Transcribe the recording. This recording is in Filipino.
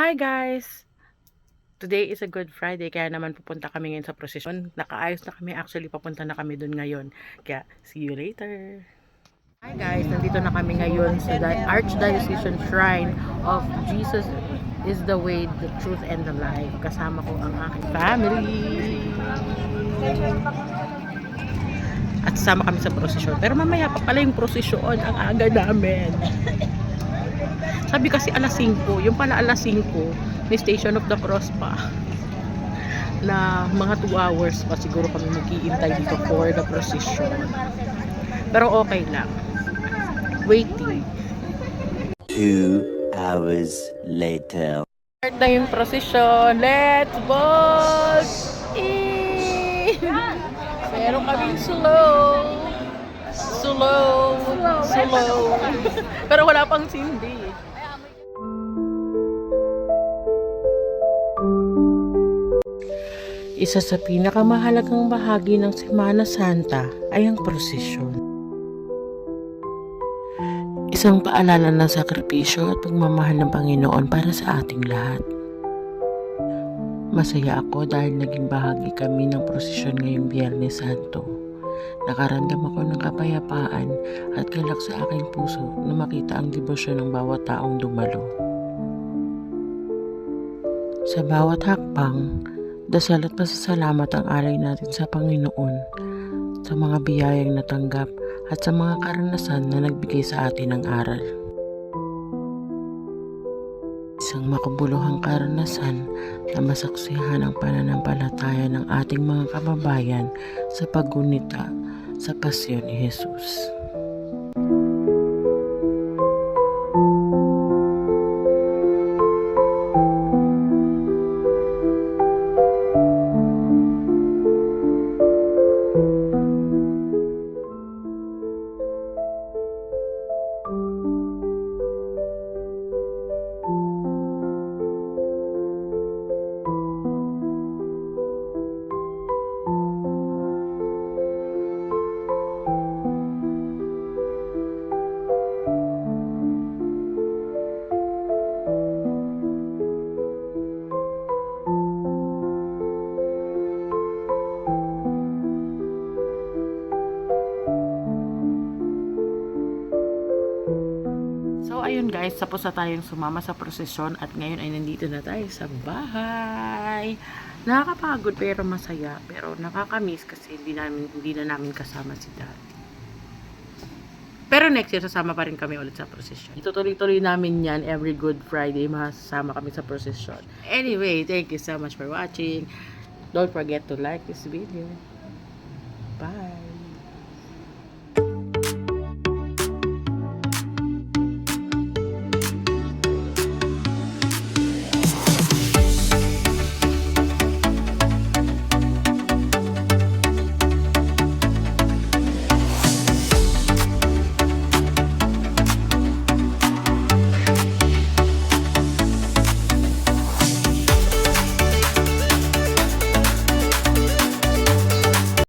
Hi guys! Today is a Good Friday kaya naman pupunta kami ngayon sa prosesyon. Nakaayos na kami, actually papunta na kami dun ngayon. Kaya see you later! Hi guys! Nandito na kami ngayon sa Archdiocesan Shrine of Jesus is the way, the truth, and the life. Kasama ko ang aking family. At sama kami sa prosesyon. Pero mamaya pa pala yung prosesyon, ang aga namin. Sabi kasi alas 5, yung pala alas 5, may Station of the Cross pa. Na mga 2 hours pa siguro kami mag-iintay dito for the procession. Pero okay lang. Waiting. 2 hours later. Start na yung procession. Let's vote! Pero kaming slow. Pero wala pang sindi. Isa sa pinakamahalagang bahagi ng Semana Santa ay ang prosesyon. Isang paalala ng sakripisyo at pagmamahal ng Panginoon para sa ating lahat. Masaya ako dahil naging bahagi kami ng prosesyon ngayong Biyernes Santo. Nakaramdam ako ng kapayapaan at galak sa aking puso na makita ang debosyon ng bawat taong dumalo. Sa bawat hakbang, dasal at pasasalamat ang alay natin sa Panginoon, sa mga biyayang natanggap at sa mga karanasan na nagbigay sa atin ng aral. Isang makabuluhang karanasan na masaksihan ang pananampalataya ng ating mga kababayan sa paggunita sa pasyon ni Jesus. So ayun guys, tapos na tayong sumama sa prosesyon at ngayon ay nandito na tayo sa bahay. Nakakapagod pero masaya, pero nakakamiss kasi hindi na namin kasama si Daddy. Pero next year sasama pa rin kami ulit sa prosesyon. Itutuloy-tuloy namin yan every Good Friday, masasama kami sa prosesyon. Anyway, thank you so much for watching. Don't forget to like this video. Bye!